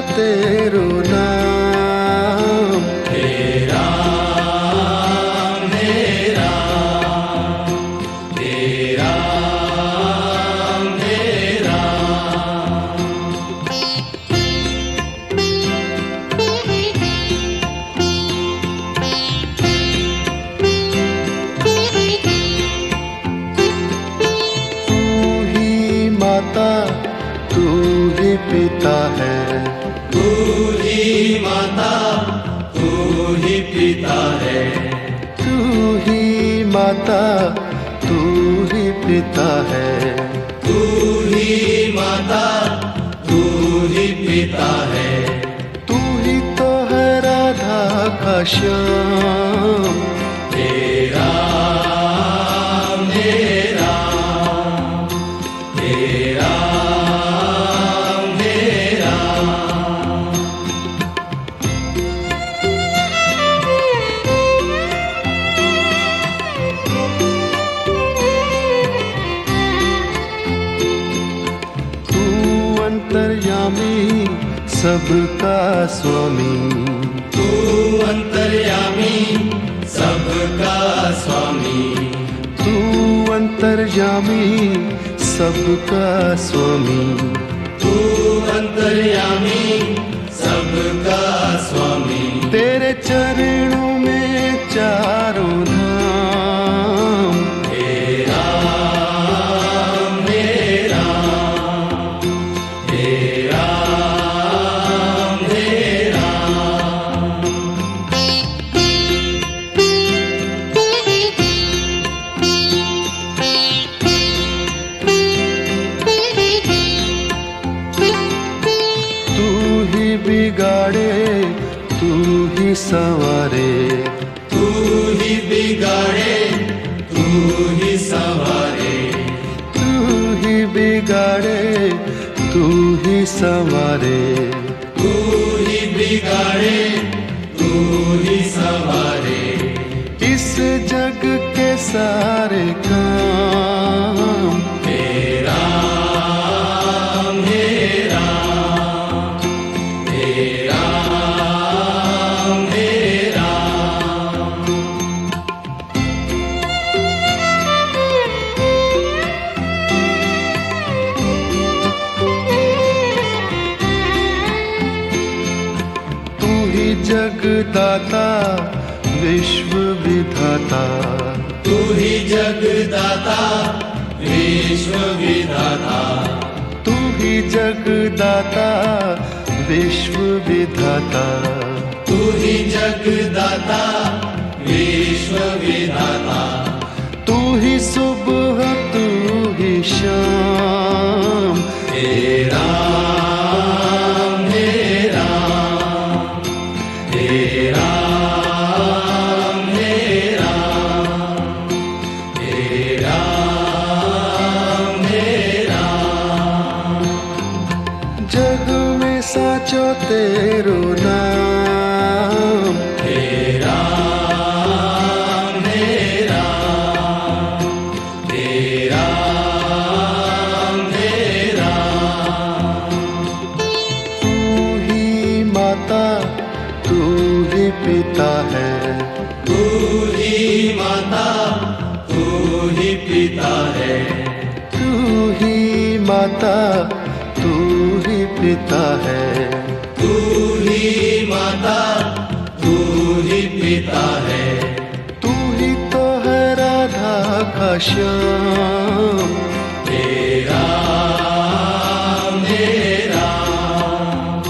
तेरो नाम। हे राम हे राम हे राम हे राम। तू ही माता तू ही पिता है, तू ही माता तू ही पिता है, तू ही माता तू ही पिता है। तू ही माता तू ही पिता है। तू ही तो है राधा का श्याम। हे राम हे राम हे राम हे राम। तू अंतर्यामी सबका स्वामी, तू अंतर्यामी सबका स्वामी, तू अंतर्यामी सबका स्वामी। तू अंतर्यामी सबका स्वामी। तेरे चरणों में चारों धाम। हे राम हे राम हे राम हे राम। तू ही बिगाड़े तू ही संवारे, तू ही बिगाड़े तू ही संवारे, तू ही बिगाड़े तू ही संवारे। तू ही बिगाड़े तू ही संवारे। इस जग के सारे काम। हे राम हे राम हे राम हे राम। तू ही जगदाता विश्व विधाता, तू ही जगदाता विश्व विधाता, तू ही जगदाता विश्व विधाता। तू ही जगदाता विश्व विधाता। तू ही सुबह तू ही शाम। हे राम हे राम हे राम हे राम हे राम हे राम। जग में साचो तेरो नाम। हे राम हे राम हे राम हे राम। तू ही माता तू ही पिता है, तू ही माता तू ही पिता है, तू ही माता तू ही पिता है। तू ही माता तू ही पिता है। तू ही तो है राधा का श्याम। हे राम हे राम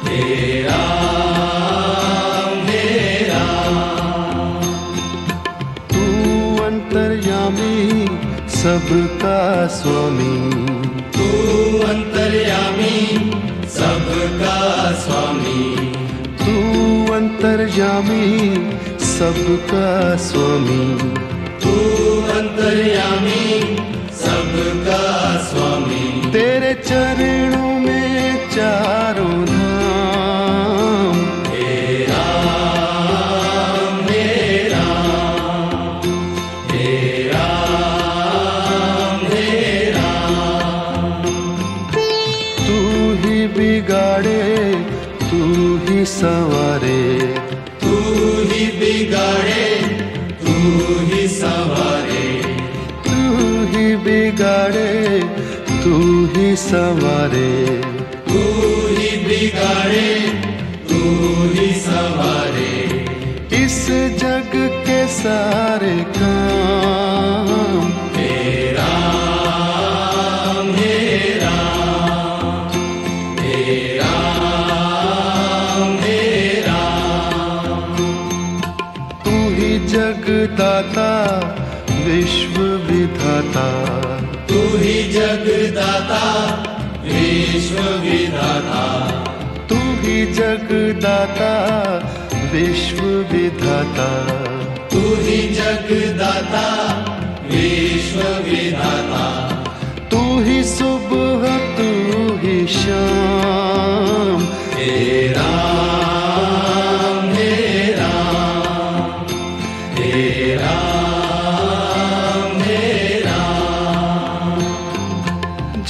हे राम हे राम। तू अंतर्यामी सबका स्वामी, तू अंतर्यामी सबका स्वामी, तू अंतर्यामी सबका स्वामी। तू अंतर्यामी सबका स्वामी। तेरे चरणों में चारों धाम। हे राम हे राम हे राम हे राम। तू ही बिगाड़े संवारे, तू ही बिगाड़े तू ही संवारे, तू ही बिगाड़े तू ही संवारे, तू ही बिगाड़े तू ही संवारे, इस जग के सारे काम हे राम हे राम हे राम हे राम, तू ही जगदाता विश्व विधाता, तू ही जगदाता विश्व विधाता, तू ही जगदाता विश्व विधाता, तू ही जगदाता विश्व विधाता, तू ही सुबह तू ही शाम, हे राम हे राम हे राम हे राम,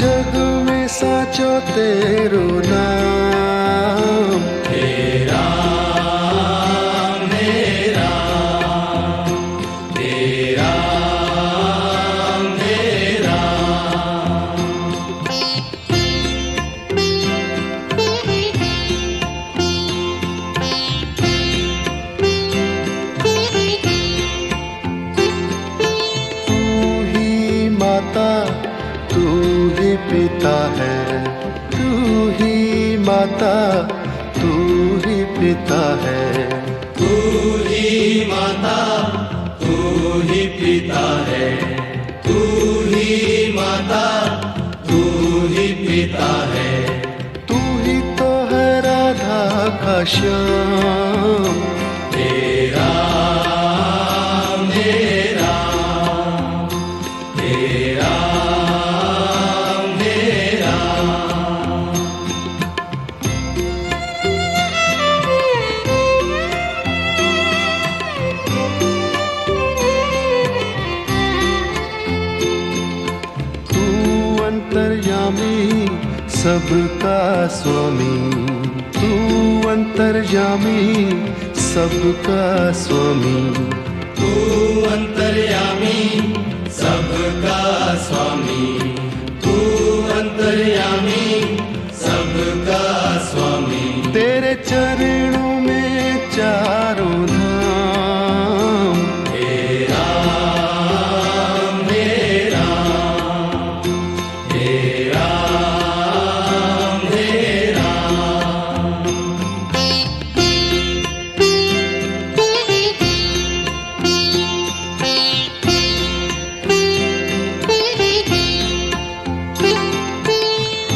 जग में साचो तेरो नाम, हे राम हे राम हे राम हे राम, तू ही माता तू ही पिता है, तू ही माता तू ही पिता है, तू ही माता तू ही पिता है, तू ही माता तू ही पिता है, तू ही तो है राधा का श्याम, हे राम हे राम हे राम हे राम, तू अंतर्यामी सबका स्वामी, तू अंतर्यामी सबका स्वामी, तू अंतर्यामी सबका स्वामी, तू अंतर्यामी सबका स्वामी, तेरे चरणों में चारों धाम, हे राम हे राम हे राम हे राम,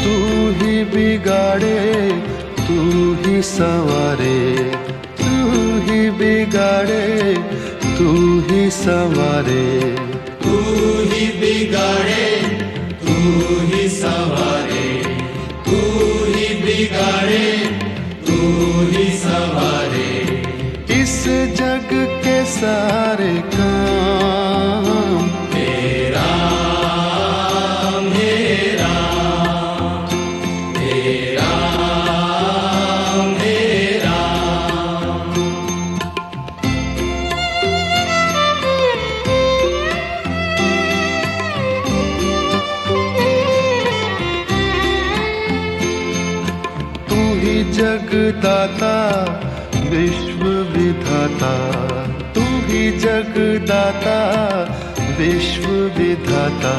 तू ही बिगाड़े तू ही संवारे, तू ही बिगाड़े तू ही संवारे, तू ही बिगाड़े तू ही संवारे, तू ही बिगाड़े तू ही संवारे, इस जग के सारे काम हे राम हे राम हे राम हे राम, तू ही जगदाता विश्व विधाता, तू ही जगदाता विश्व विधाता,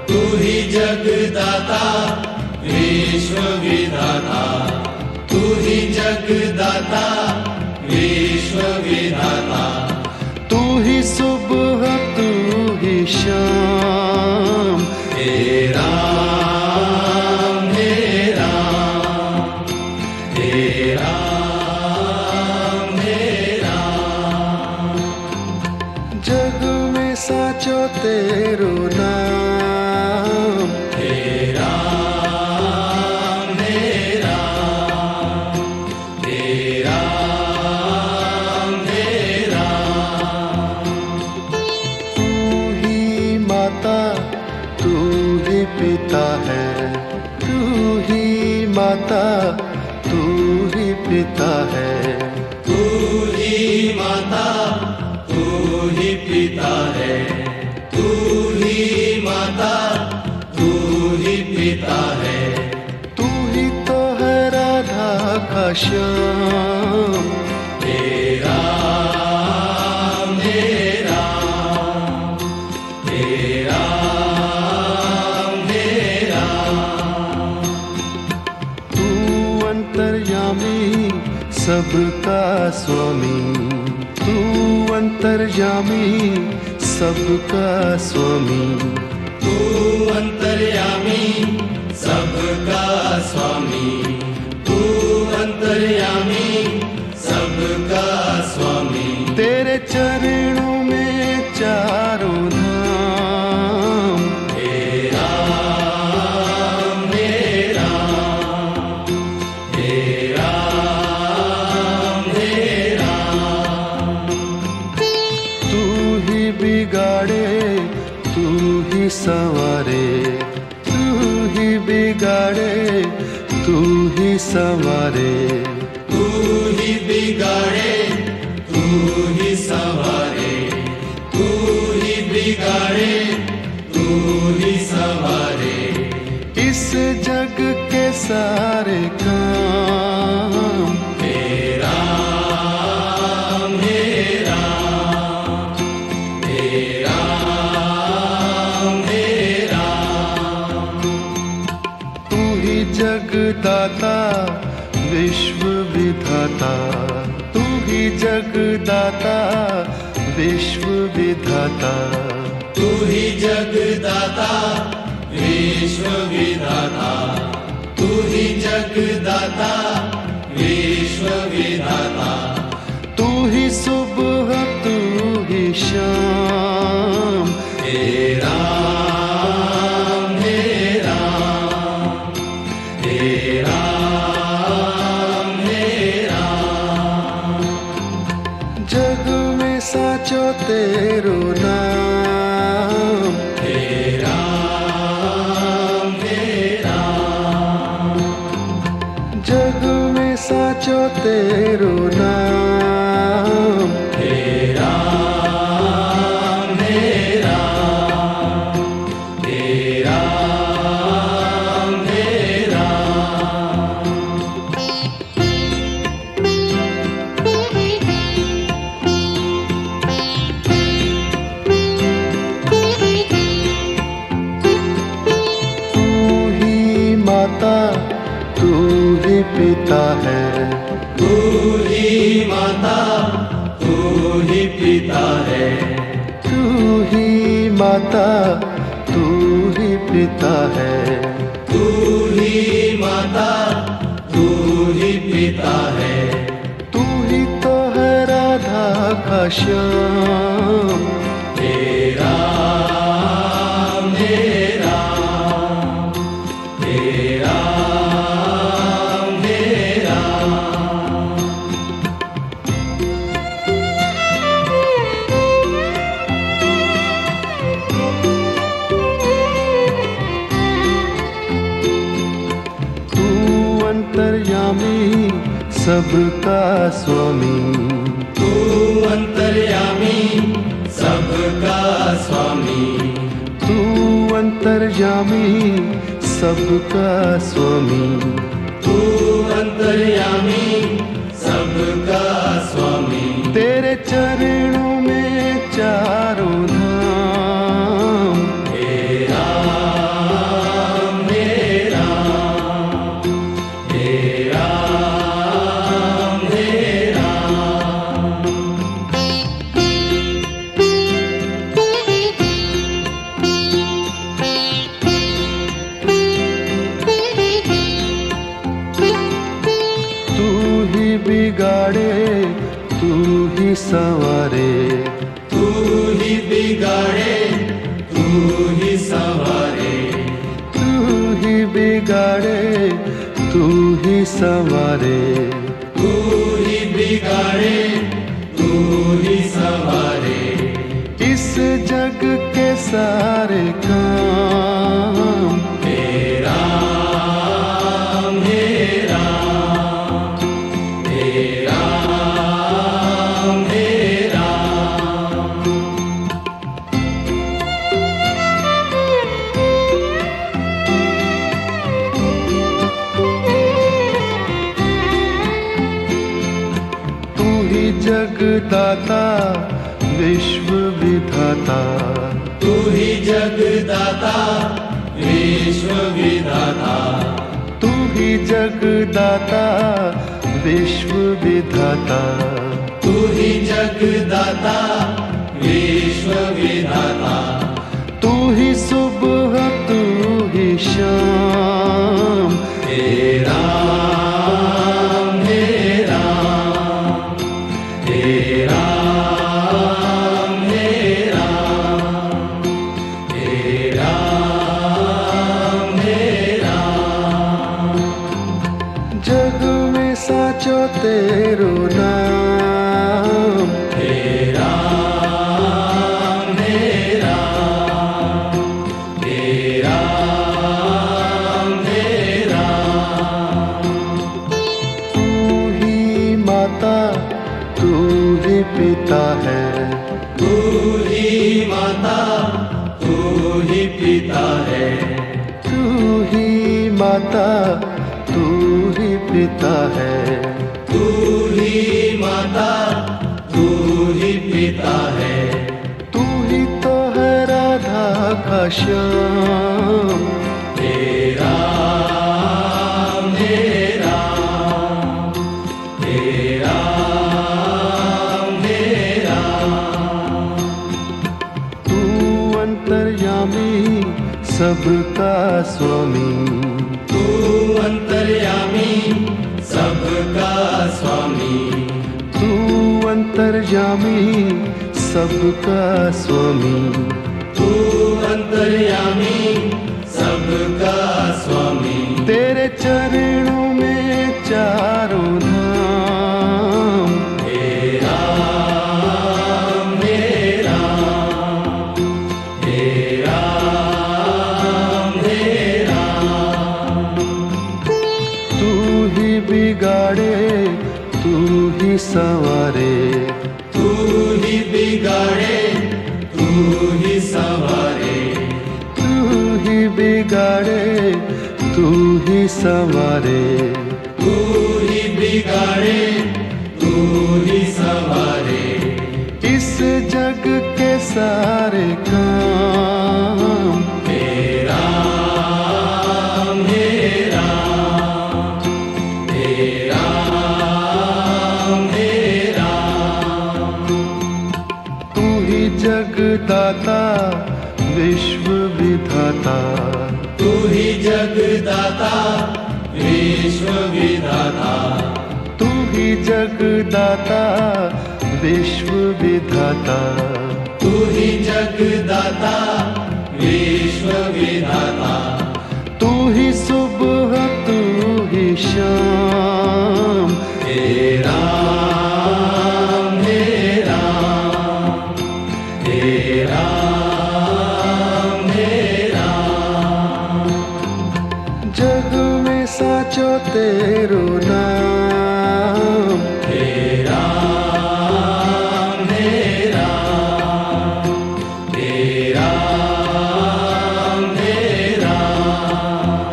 तू ही जगदाता विश्व विधाता, तू ही जगदाता विश्व विधाता, तू ही सुबह तू ही शाम, हे राम हे राम हे राम हे राम, जग में साचो तेरो नाम, हे राम हे राम हे राम हे राम, तू ही माता तू ही पिता है, तू ही माता तू ही पिता है, श्याम। हे राम हे राम हे राम हे राम। तू अंतर्यामी सबका स्वामी, तू अंतर्यामी सबका स्वामी। तू अंतर्यामी सबका स्वामी, तू अंतर्यामी सबका स्वामी। तेरे चरणों में चारों धाम। हे राम हे राम हे राम हे राम। तू ही बिगाड़े तू ही संवारे, तू ही बिगाड़े तू ही संवारे। तू ही बिगाड़े तू ही संवारे, तू ही बिगाड़े तू ही संवारे। इस जग के सारे काम। हे राम हे राम हे राम हे राम। तू ही जगदाता विश्व विधाता, तू ही जगदाता विश्व विधाता। तू ही जगदाता विश्व विधाता, तू ही जगदाता विश्व विधाता। तू ही सुबह तू ही शाम। हे राम हे राम हे राम हे राम। जग में साचो तेरो नाम। हे राम हे राम। जग में साचो तेरो नाम। हे राम हे राम हे राम हे राम। तू ही माता तू ही पिता है, तू ही माता तू ही पिता है। तू ही माता तू ही पिता है। तू ही माता तू ही पिता है। तू ही तो है राधा का श्याम। हे राम हे राम हे राम हे राम। तू अंतर्यामी सबका स्वामी, तू अंतर्यामी सबका स्वामी। तू अंतर्यामी सबका स्वामी। तू अंतर्यामी सबका स्वामी। तेरे चरणों में चारों धाम। हे राम हे राम हे राम हे राम। तू ही बिगाड़े तू ही संवारे। तू ही बिगाड़े तू ही संवारे। तू ही बिगाड़े तू ही संवारे। तू ही बिगाड़े तू ही संवारे। इस जग के सारे काम। हे राम हे राम हे राम हे राम। विश्व विधाता, तू ही जगदाता विश्व विधाता, तू ही जगदाता विश्व विधाता, तू ही जगदाता विश्व विधाता, तू ही सुबह तू ही शाम, हे राम हे राम, हे राम हे राम, हे राम हे राम। जग में साचो तेरो नाम, हे राम हे राम, हे राम हे राम। तू ही माता तू ही पिता है, तू ही माता तू ही पिता है, तू ही माता तू ही पिता है, तू ही माता तू ही पिता है, तू ही तो है राधा का श्याम, हे राम हे राम, हे राम हे राम। तू अंतर्यामी सबका स्वामी, तू अंतर्यामी सबका स्वामी, तू अंतर्यामी सबका स्वामी, तू अंतर्यामी सबका स्वामी। तेरे चरणों में चारों धाम, हे राम हे राम, हे राम हे राम। तू ही बिगाड़े तू ही संवारे, तू ही बिगाड़े तू ही संवारे, तू ही बिगाड़े तू ही संवारे, तू ही बिगाड़े तू ही संवारे। इस जग के सारे काम, हे राम हे राम, हे राम हे राम। तू ही जगदाता विश्व विधाता, तू ही जगदाता विश्व विधाता, तू ही जगदाता विश्व विधाता, तू ही जगदाता विश्व विधाता, तू ही सुबह तू ही शाम, हे राम हे राम, हे राम हे राम। जग में साचो तेरो नाम, हे राम हे राम, हे राम हे राम।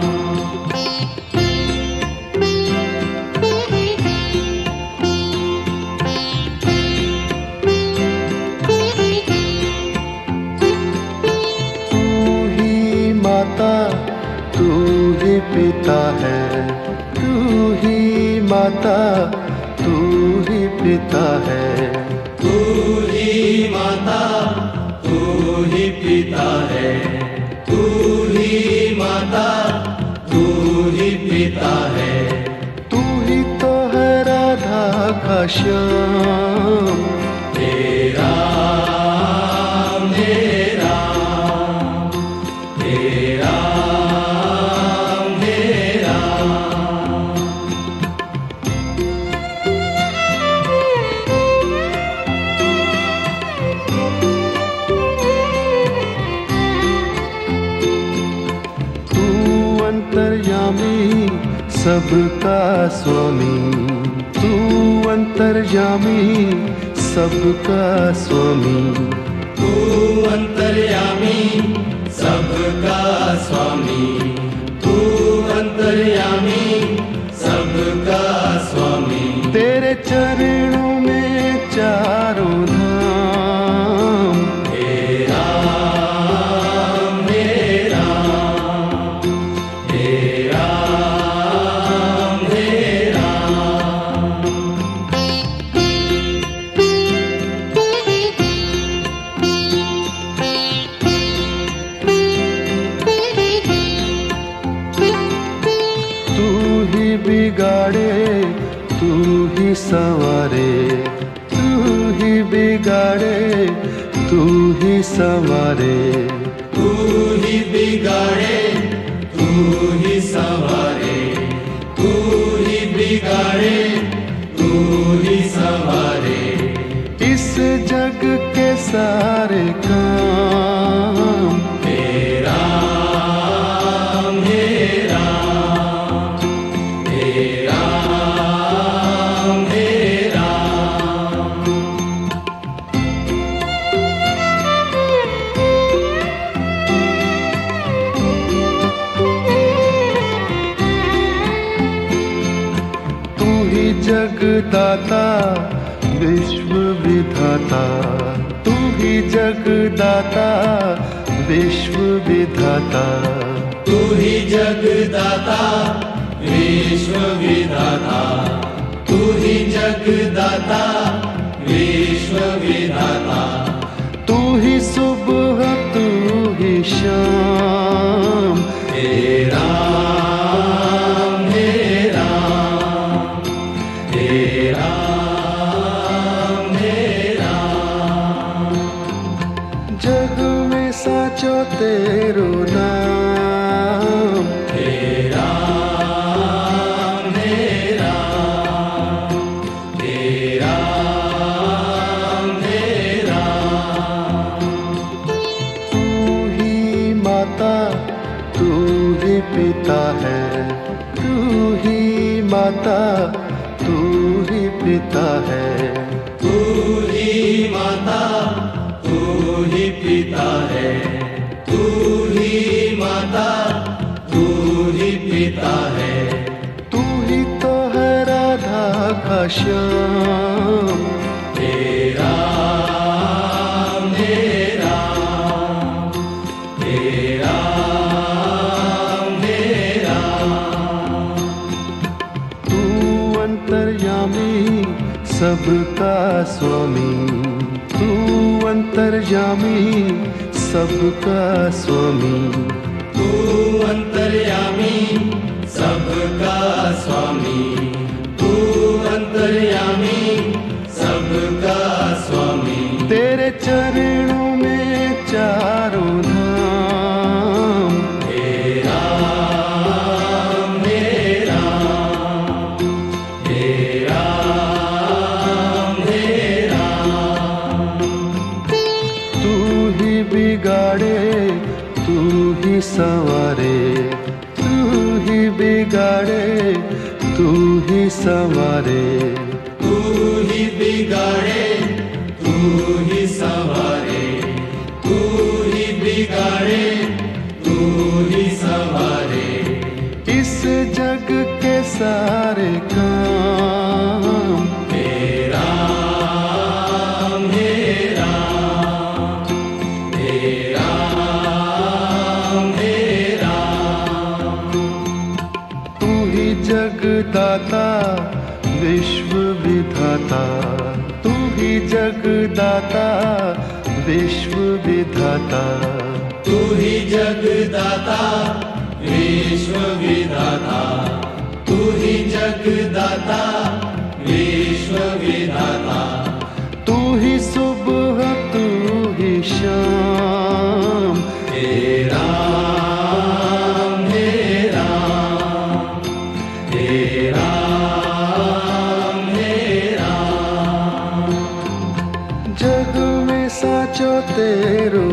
तू ही माता तू ही पिता है, तू ही माता तू ही पिता है, तू ही माता तू ही पिता है, तू ही माता तू ही पिता है, तू ही तो है राधा का श्याम, हे राम हे राम, हे राम हे राम। तू अंतर्यामी सबका स्वामी, तू अंतर्यामी सबका स्वामी, तू अंतर्यामी सबका स्वामी, तू अंतर्यामी सबका स्वामी। तेरे चरणों में चारों धाम, बिगाड़े तू ही संवारे, तू ही बिगाड़े तू ही संवारे, तू ही बिगाड़े तू ही संवारे, तू ही बिगाड़े तू ही संवारे। इस जग के सारे काम तेरा मेरा, तेरा मेरा। तू ही जगदाता विश्व विधाता, तू ही जगदाता विश्व विधाता, तू ही जगदाता विश्व विधाता, तू ही जगदाता विश्व विधाता। तू ही सुबह तू ही शाम, तेरा मेरा, तेरा मेरा। जग में साचो तेरो नाम, तेरा मेरा, तेरा मेरा। तू ही माता तू ही पिता है, तू ही माता तू ही पिता है, तू ही माता तू ही पिता है, तू ही माता तू ही पिता है। तू ही तो है राधा का श्याम, तेरा मेरा, तेरा मेरा। तू अंतर्यामी सबका स्वामी, तू अंतर्यामी सबका स्वामी, तू अंतर्यामी सबका स्वामी, तू अंतर्यामी सबका स्वामी। तेरे चरणों में चारों धाम, तेरा मेरा, तेरा मेरा। तू ही बिगाड़े तू ही संवारे, तू ही बिगाड़े तू ही संवारे, तू ही बिगाड़े तू ही संवारे, तू ही बिगाड़े तू ही संवारे। इस जग के सारे काम तेरा मेरा, तेरा मेरा। तू ही जगदाता विश्व विधाता, तू ही जगदाता विश्व विधाता, तू ही जगदाता विश्व विधाता, तू ही जगदाता विश्व विधाता। तू ही सुबह तू ही शाम, तेरा मेरा, तेरा मेरा। जग में साचो तेरो